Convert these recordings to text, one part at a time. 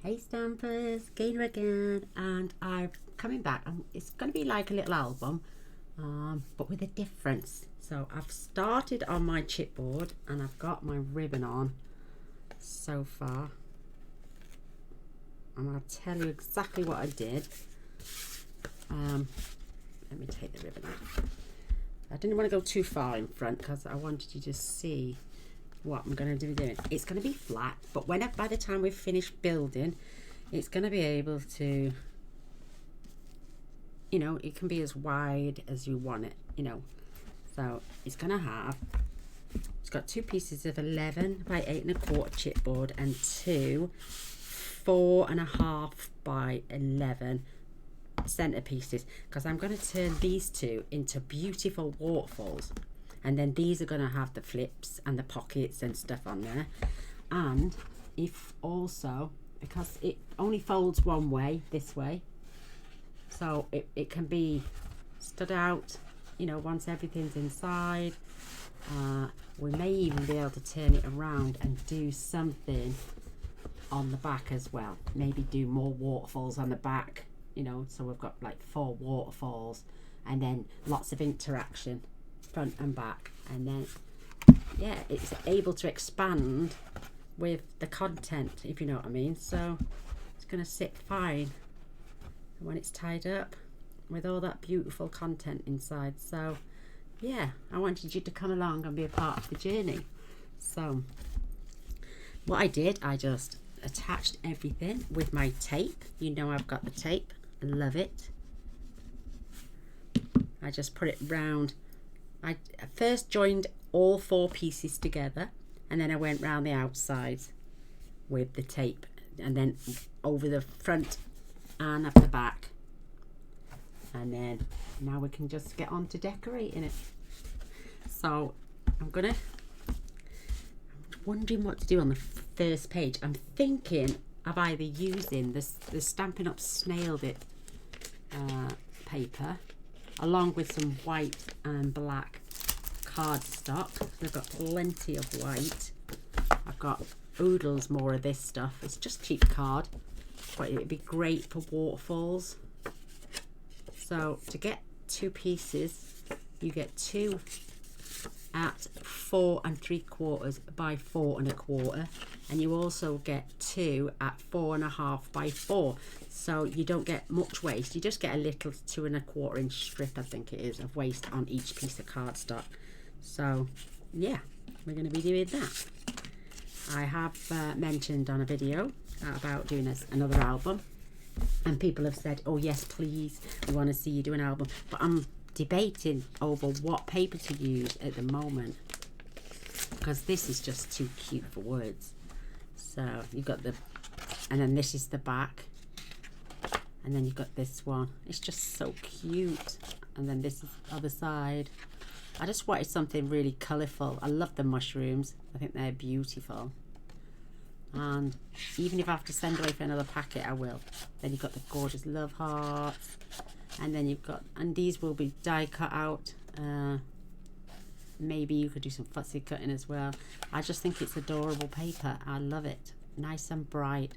Hey Stampers, Gaynor again, and I'm coming back. It's going to be like a little album, but with a difference. So I've started on my chipboard and I've got my ribbon on so far. And I'll tell you exactly what I did. Let me take the ribbon out. I didn't want to go too far in front because I wanted you to see what I'm going to be doing. It's going to be flat, but by the time we've finished building, it's going to be able to, it can be as wide as you want it, So it's got two pieces of 11 by 8 1/4 chipboard and two 4.5 by 11 centerpieces, because I'm going to turn these two into beautiful waterfalls, and then these are going to have the flips and the pockets and stuff on there. And if also, because it only folds one way, this way, so it can be stood out, once everything's inside. We may even be able to turn it around and do something on the back as well, maybe do more waterfalls on the back, so we've got like 4 waterfalls, and then lots of interaction front and back, and then it's able to expand with the content, if you know what I mean. So it's going to sit fine when it's tied up with all that beautiful content inside. So yeah, I wanted you to come along and be a part of the journey. So what I did, I just attached everything with my tape. I've got the tape. I love it. I just put it round. I first joined all 4 pieces together, and then I went round the outsides with the tape, and then over the front and up the back, and then now we can just get on to decorating it. So I'm wondering what to do on the first page. I'm thinking of either using the Stampin' Up! Snailed It paper along with some white and black cardstock. I've got plenty of white. I've got oodles more of this stuff. It's just cheap card, but it'd be great for waterfalls. So to get 2 pieces, you get 2 at 4 3/4 by 4 1/4, and you also get 2 at 4.5 by 4. So you don't get much waste. You just get a little 2 1/4 inch strip, I think it is, of waste on each piece of cardstock. So yeah, we're going to be doing that. I have mentioned on a video about doing another album, and people have said, oh yes please, we want to see you do an album, but I'm debating over what paper to use at the moment, because this is just too cute for words. So you've got and then this is the back, and then you've got this one. It's just so cute. And then this is the other side. I just wanted something really colourful. I love the mushrooms. I think they're beautiful. And even if I have to send away for another packet, I will. Then you've got the gorgeous love hearts. And then you've got, and these will be die cut out. Maybe you could do some fussy cutting as well. I just think it's adorable paper. I love it. Nice and bright.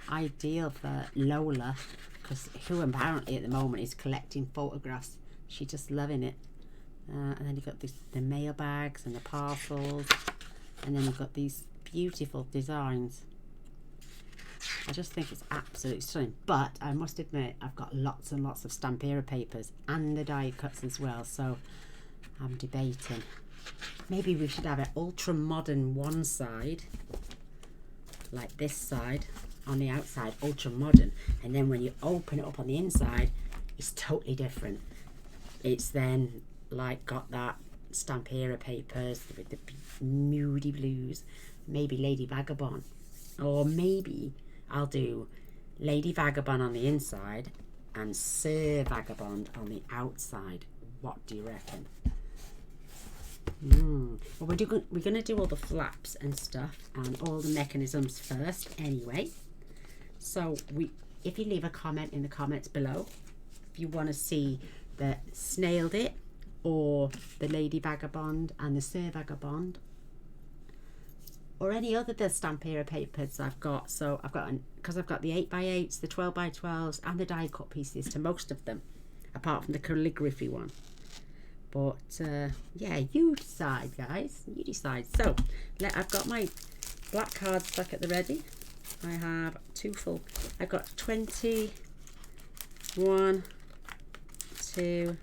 Ideal for Lola, because who apparently at the moment is collecting photographs. She's just loving it. And then you've got the mail bags and the parcels, and then you've got these beautiful designs. I just think it's absolutely stunning. But I must admit, I've got lots and lots of Stampin' papers and the die cuts as well, so I'm debating. Maybe we should have an ultra modern one side, like this side on the outside, ultra modern, and then when you open it up on the inside, it's totally different. It's then like got that Stampin' papers with the moody blues, maybe Lady Vagabond, or maybe I'll do Lady Vagabond on the inside and Sir Vagabond on the outside. What do you reckon? Well, we're going to do all the flaps and stuff and all the mechanisms first anyway. So if you leave a comment in the comments below, if you want to see the Snailed It or the Lady Vagabond and the Sir Vagabond, or any other the Stampera papers I've got. So I've got, because I've got the 8x8s, the 12x12s and the die cut pieces to most of them, apart from the calligraphy one. But yeah, you decide, guys, you decide. So I've got my black cardstock at the ready. I have I've got 20, 1, 2,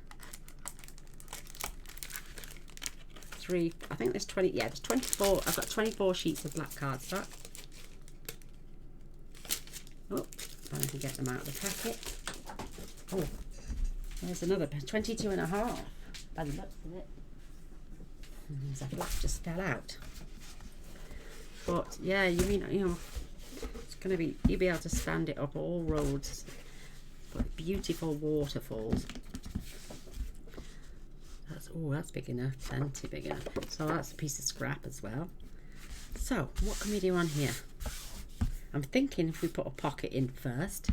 3, I think there's 20, yeah, there's 24, I've got 24 sheets of black cardstock. Oh, I can get them out of the packet. Oh, there's another 22 and a half by the looks of it. And there's a flap just fell out. But yeah, you know, it's gonna be, you'll be able to stand it up all roads. But beautiful waterfalls. That's big enough, plenty big enough. So that's a piece of scrap as well. So what can we do on here? I'm thinking if we put a pocket in first.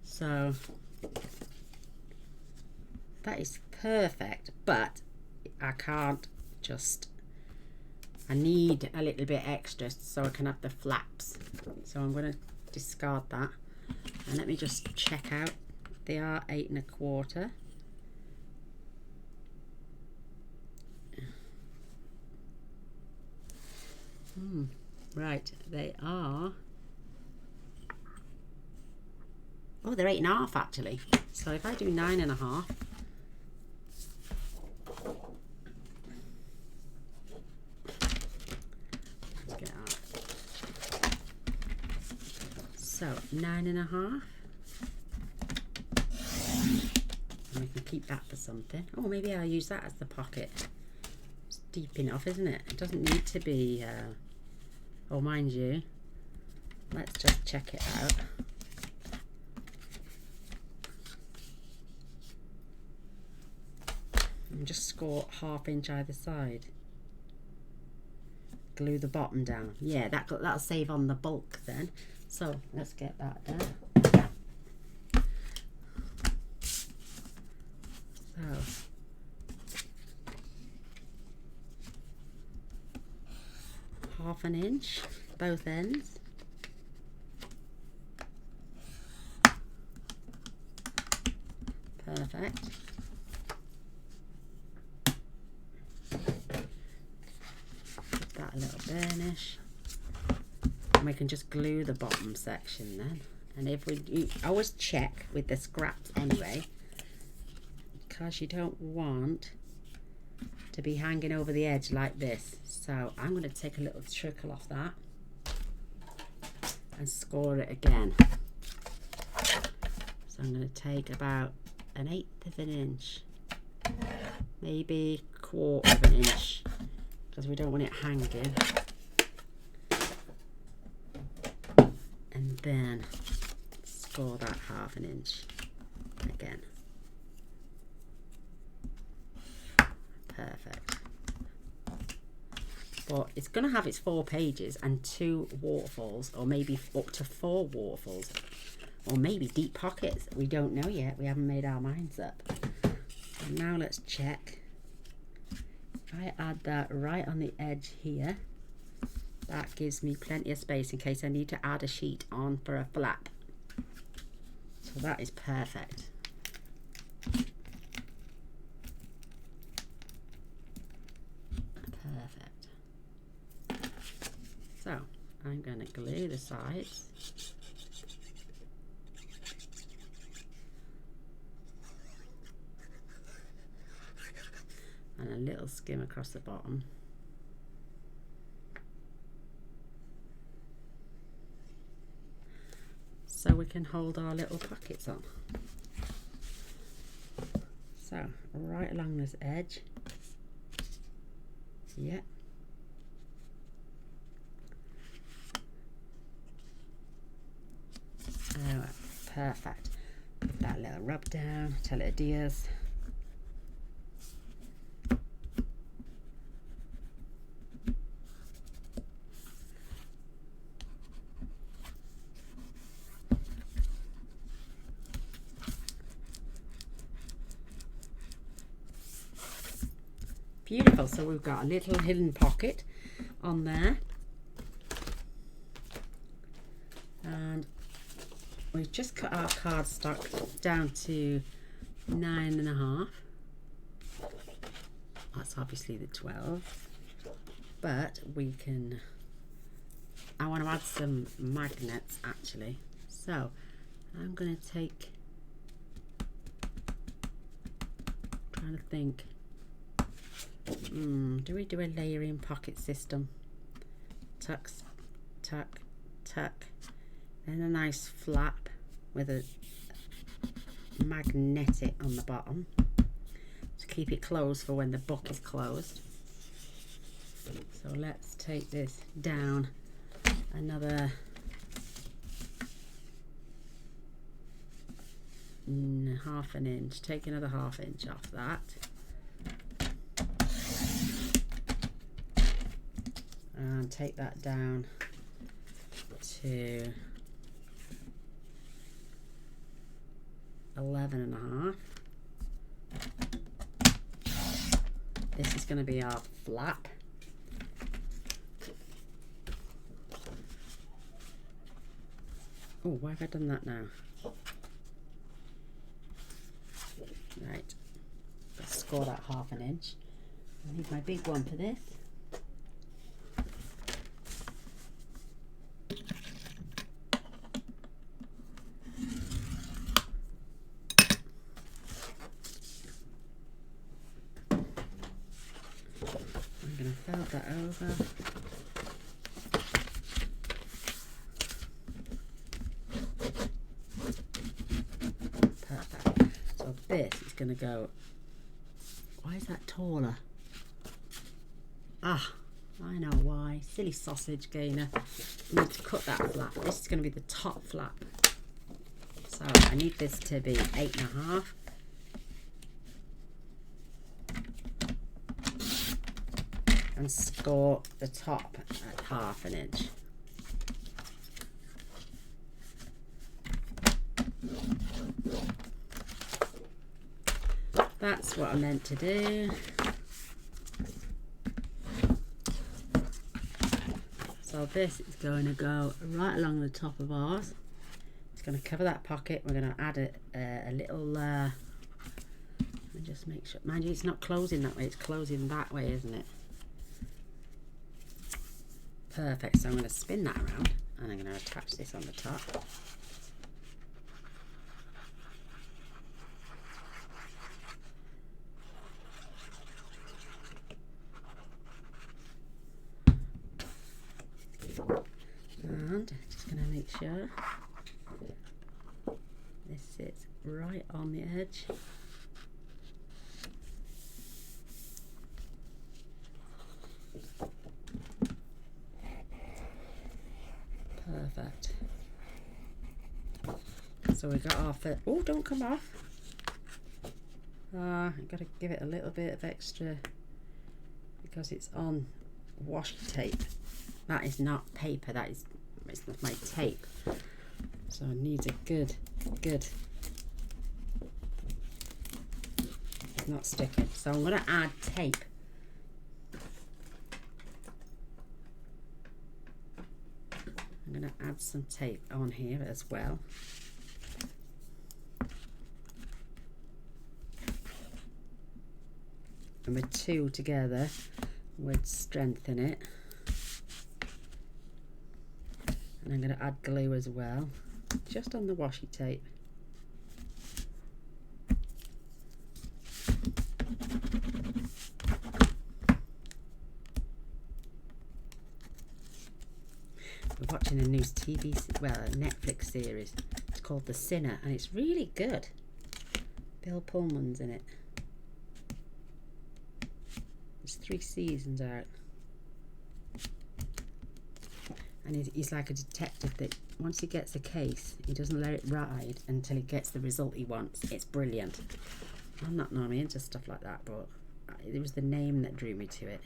So that is perfect, but I can't just, I need a little bit extra so I can have the flaps. So I'm going to discard that. And let me just check out. They are 8 1/4. Right, they are. Oh, they're 8 1/2 actually. So if I do 9 1/2. Let's get out. So 9 1/2. And we can keep that for something. Oh, maybe I'll use that as the pocket. It's deep enough, isn't it? It doesn't need to be. Oh, mind you, let's just check it out. And just score 1/2 inch either side. Glue the bottom down. Yeah, that'll save on the bulk then. So let's get that down. So 1/2 inch, both ends. Perfect. Give that a little burnish. And we can just glue the bottom section then. And if you always check with the scraps anyway, because you don't want to be hanging over the edge like this. So I'm going to take a little trickle off that and score it again. So I'm going to take about 1/8 of an inch, maybe 1/4 of an inch, because we don't want it hanging. And then score that 1/2 inch again. Perfect. But it's going to have its 4 pages and 2 waterfalls, or maybe up to 4 waterfalls, or maybe deep pockets. We don't know yet. We haven't made our minds up. So now let's check. If I add that right on the edge here, that gives me plenty of space in case I need to add a sheet on for a flap. So that is perfect. Perfect. So I'm going to glue the sides. And a little skim across the bottom. So we can hold our little pockets on. So right along this edge. Yeah. Oh, perfect. Give that a little rub down, tell it adios. Beautiful. So we've got a little hidden pocket on there. And we've just cut our cardstock down to 9.5. That's obviously the 12, but we can, I want to add some magnets actually. So I'm going to take, trying to think, do we do a layering pocket system? Tucks, tuck, tuck, and a nice flap with a magnetic on the bottom to keep it closed for when the book is closed. So let's take this down another half an inch. Take another ½ inch off that. And take that down to 11.5. This is going to be our flap. Oh, why have I done that now? Right, let's score that ½ inch. I need my big one for this. I'm going to fold that over. Perfect. So this is going to go, why is that taller? Ah, I know why. Silly sausage, Gaynor. I need to cut that flap. This is going to be the top flap. So I need this to be 8.5. And score the top at ½ inch. That's what I meant to do. So this is going to go right along the top of ours. It's going to cover that pocket. We're going to add a little, let me just make sure, mind you, it's not closing that way, it's closing that way, isn't it? Perfect, so I'm going to spin that around and I'm going to attach this on the top. And just going to make sure this sits right on the edge. Perfect. So we got our fit. Oh, don't come off. I've got to give it a little bit of extra because it's on washi tape. That is not paper, that is, it's not my tape. So it needs a good, it's not sticking. So I'm going to add tape. I'm going to add some tape on here as well. And with two together would strengthen it. And I'm going to add glue as well, just on the washi tape. We're watching a new a Netflix series. It's called The Sinner, and it's really good. Bill Pullman's in it. There's 3 seasons out. And he's like a detective that once he gets a case, he doesn't let it ride until he gets the result he wants. It's brilliant. I'm not normally into stuff like that, but it was the name that drew me to it.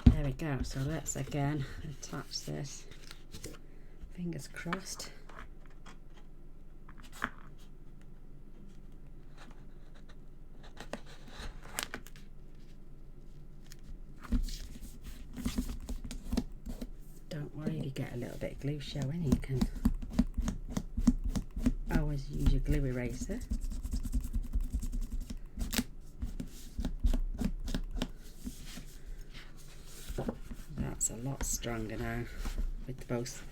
There we go. So let's again attach this. Fingers crossed. get a little bit of glue showing, you can always use your glue eraser. That's a lot stronger now with both.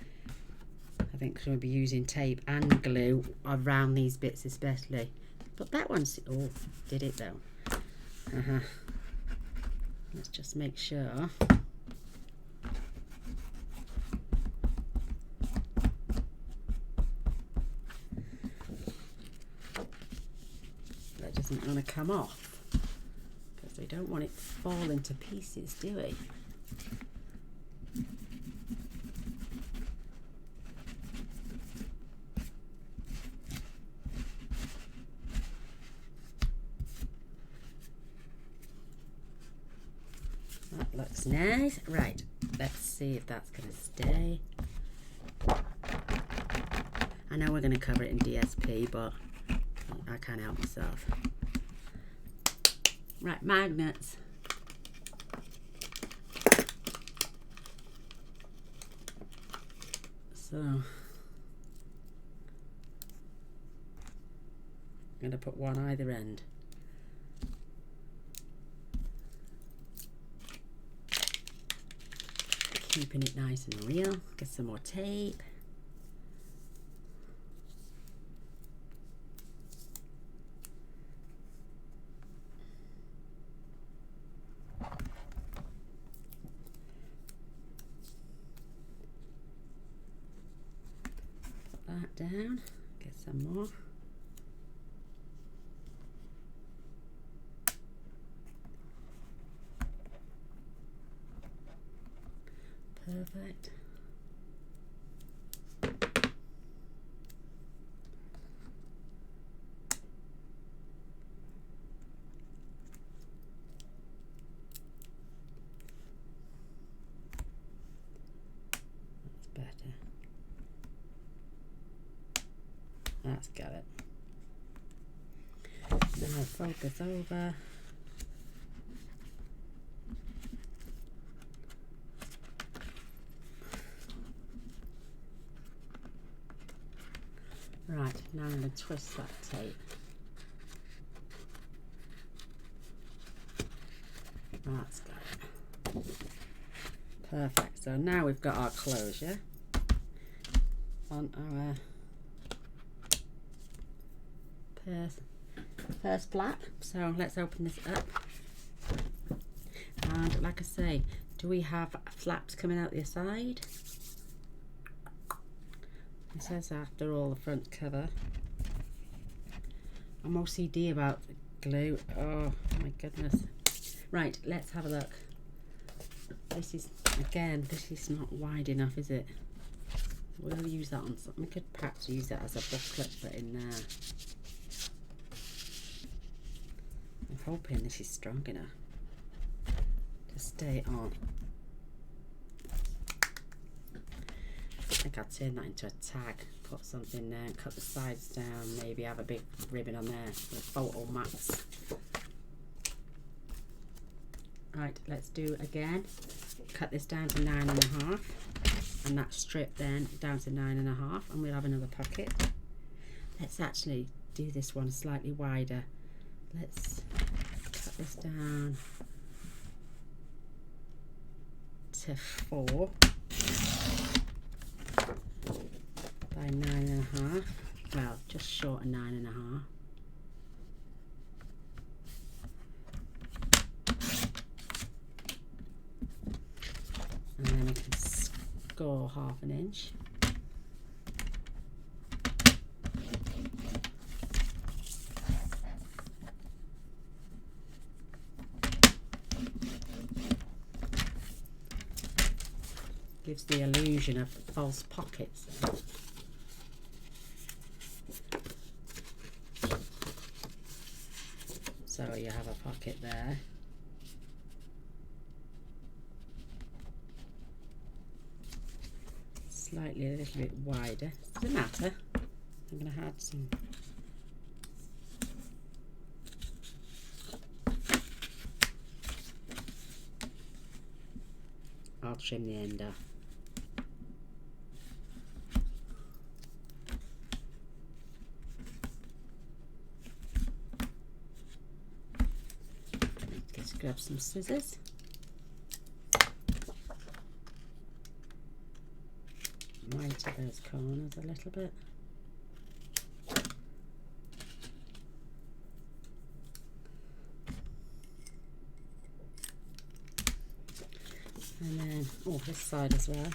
I think we'll be using tape and glue around these bits especially. But that one's, oh, did it though. Let's just make sure. That doesn't want to come off, because we don't want it to fall into pieces, do we? That looks nice. Right, let's see if that's going to stay. I know we're going to cover it in DSP, but I can't help myself. Right, magnets. So I'm going to put one either end. Keeping it nice and real. Get some more tape. Put that down. Get some more. Perfect. That's better. That's got it. Now focus over. Right, now I'm going to twist that tape. That's got it. Perfect. So now we've got our closure on our first flap. So let's open this up. And like I say, do we have flaps coming out the side? It says after all the front cover. I'm OCD about the glue. Oh my goodness. Right, let's have a look. This is, again, this is not wide enough, is it? We'll use that on something. We could perhaps use that as a booklet put in there. I'm hoping this is strong enough to stay on. I think I'll turn that into a tag, put something there, cut the sides down, maybe have a big ribbon on there with photo maps. Right, let's do again. Cut this down to 9.5, and that strip then down to 9.5, and we'll have another pocket. Let's actually do this one slightly wider. Let's cut this down to 4. By 9.5, well, just short of 9.5. And then we can score 1/2 inch. Gives the illusion of false pockets. So you have a pocket there. Slightly a little bit wider. Doesn't matter. I'm going to add some. I'll trim the end off. grab some scissors. Whiten those corners a little bit. And then, oh, this side as well.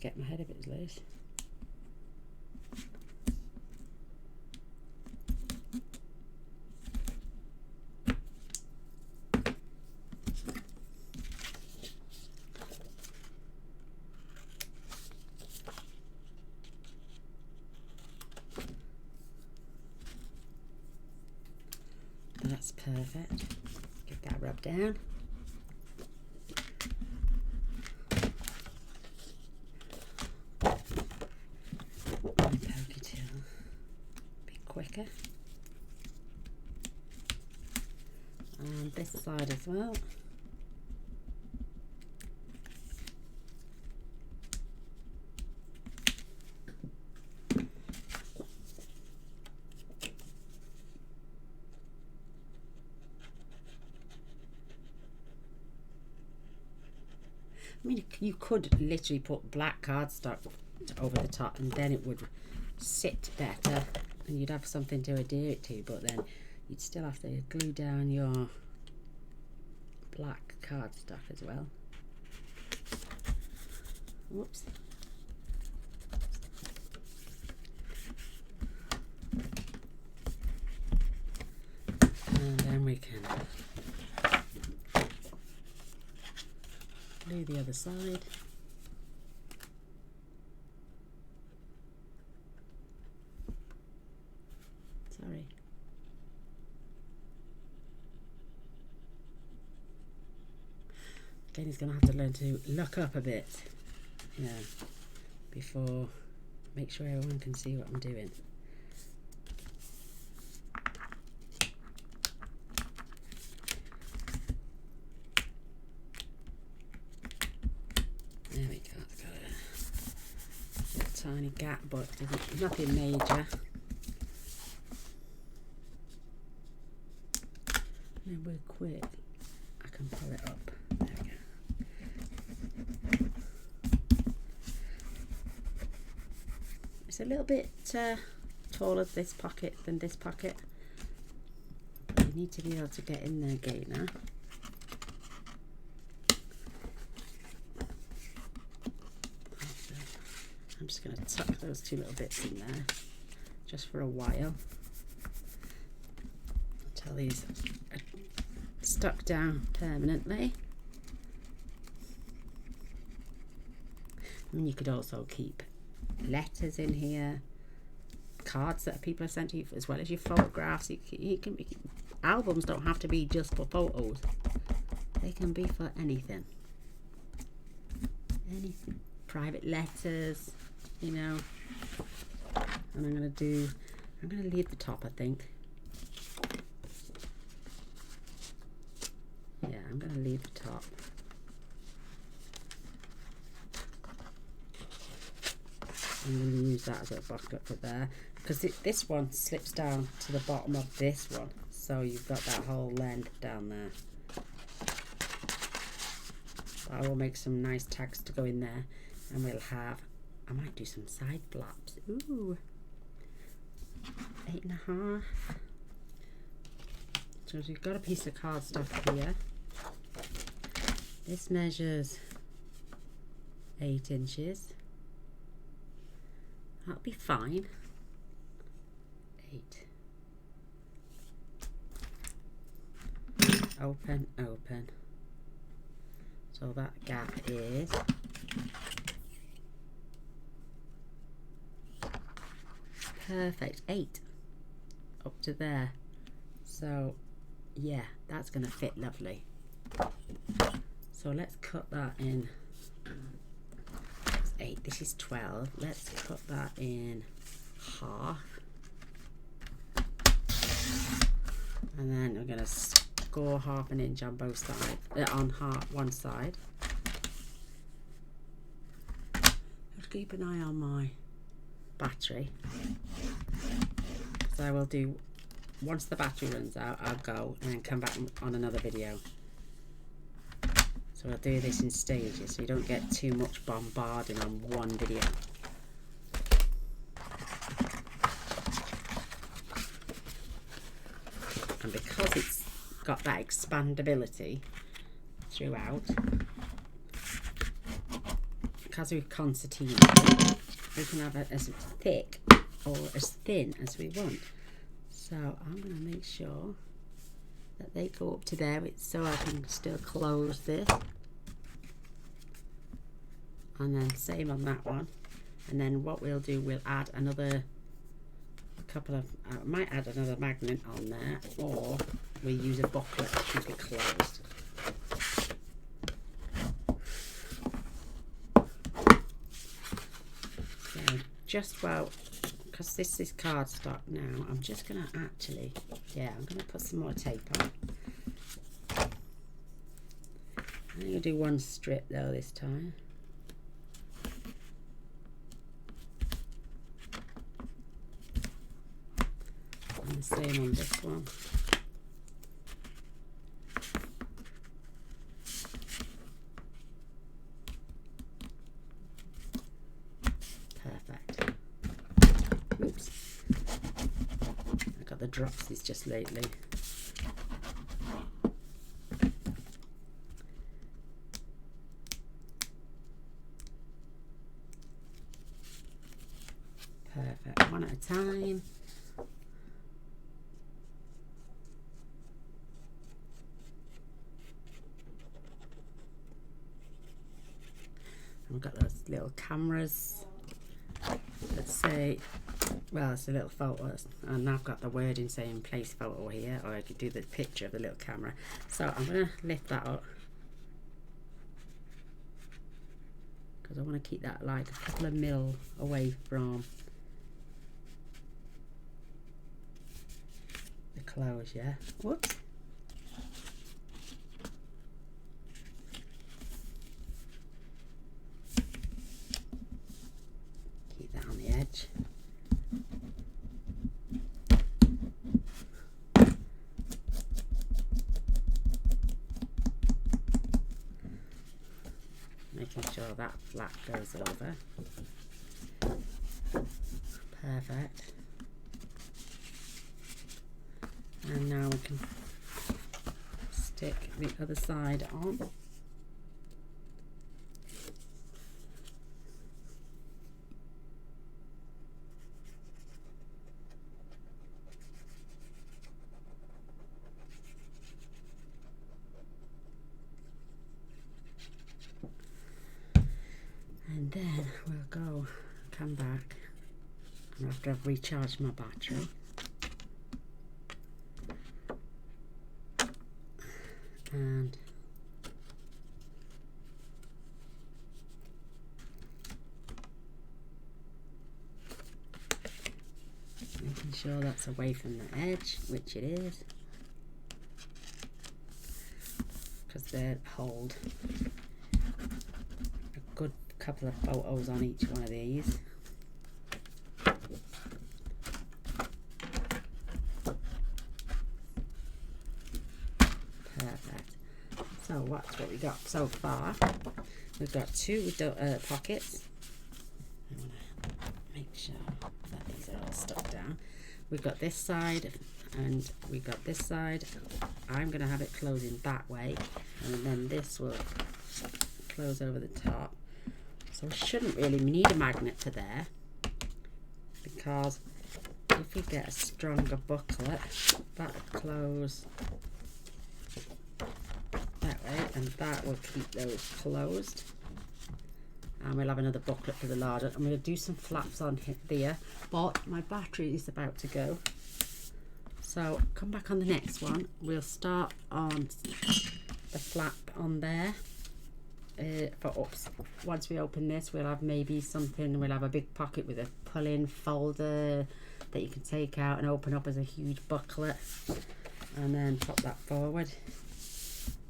Get my head a bit loose. That's perfect. Get that rubbed down. My pokey tool, be quicker. And this side as well. I mean, you could literally put black cardstock over the top and then it would sit better and you'd have something to adhere it to, but then you'd still have to glue down your black cardstock as well. Whoops. And then we can glue the other side. Sorry. Again, he's going to have to learn to look up a bit, you know, before, make sure everyone can see what I'm doing. There we go, it's got a little tiny gap, but nothing major. And then real quick, I can pull it up. There we go. It's a little bit taller this pocket than this pocket. You need to be able to get in there, Gaynor. I'm just going to tuck those two little bits in there just for a while until these are stuck down permanently. I mean, you could also keep letters in here, cards that people have sent to you, as well as your photographs. You can albums don't have to be just for photos, they can be for anything. Anything. Private letters, you know. And I'm going to leave the top, I think. Yeah, I'm going to leave the top. I'm going to use that as a bucket for there, because this one slips down to the bottom of this one, so you've got that whole length down there. But I will make some nice tags to go in there, and we'll have, I might do some side flaps. Ooh, 8.5. So you've got a piece of cardstock here. This measures 8 inches. That'll be fine. 8. Open, open. So that gap is perfect. 8 up to there. So yeah, that's gonna fit lovely. So let's cut that in. 8, this is 12. Let's cut that in half, and then we're going to score 1/2 inch on both sides, on one side. Just keep an eye on my battery. So I will do, once the battery runs out, I'll go and then come back on another video. So I'll do this in stages so you don't get too much bombarding on one video. And because it's got that expandability throughout, because we've concertina, we can have it as thick or as thin as we want. So I'm going to make sure that they go up to there so I can still close this. And then same on that one. And then what we'll do, we'll add another couple of, I might add another magnet on there, or we use a booklet to keep it closed. So just, well, because this is cardstock now, I'm just going to actually, yeah, I'm going to put some more tape on. I'm going to do one strip though this time. And the same on this one. Perfect. Oops. I got the dropsies just lately. Perfect. One at a time. We've got those little cameras. Let's say, well, it's a little photo, and I've got the wording saying place photo here, or I could do the picture of the little camera. So I'm going to lift that up because I want to keep that like a couple of mil away from the clothes. Yeah. Whoops. Edge. Making sure that flap goes over. Perfect. And now we can stick the other side on. And then we'll come back after I've recharged my battery. And making sure that's away from the edge, which it is, because they hold a good couple of photos on each one of these. Perfect. So what's what we got so far? We've got two pockets. I want to make sure that these are all stuck down. We've got this side and we got this side. I'm going to have it closing that way, and then this will close over the top. So we shouldn't really need a magnet for there, because if you get a stronger booklet, that'll close that way, and that will keep those closed. And we'll have another booklet for the larger. I'm going to do some flaps on there, but my battery is about to go. So come back on the next one. We'll start on the flap on there. Once we open this, we'll have maybe something, we'll have a big pocket with a pull-in folder that you can take out and open up as a huge booklet, and then pop that forward.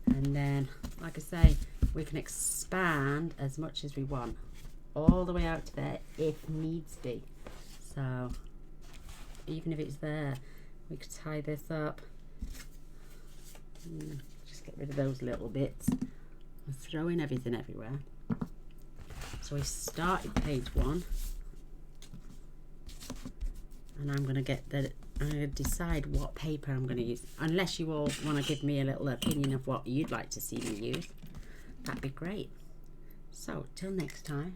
And then, like I say, we can expand as much as we want all the way out to there if needs be. So even if it's there, we could tie this up. Just get rid of those little bits. I'm throwing everything everywhere. So we started page 1, and I'm going to decide what paper I'm going to use. Unless you all want to give me a little opinion of what you'd like to see me use, that'd be great. So till next time,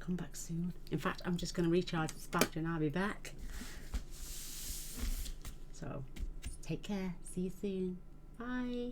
come back soon. In fact, I'm just going to recharge this battery and I'll be back. So take care. See you soon. Bye.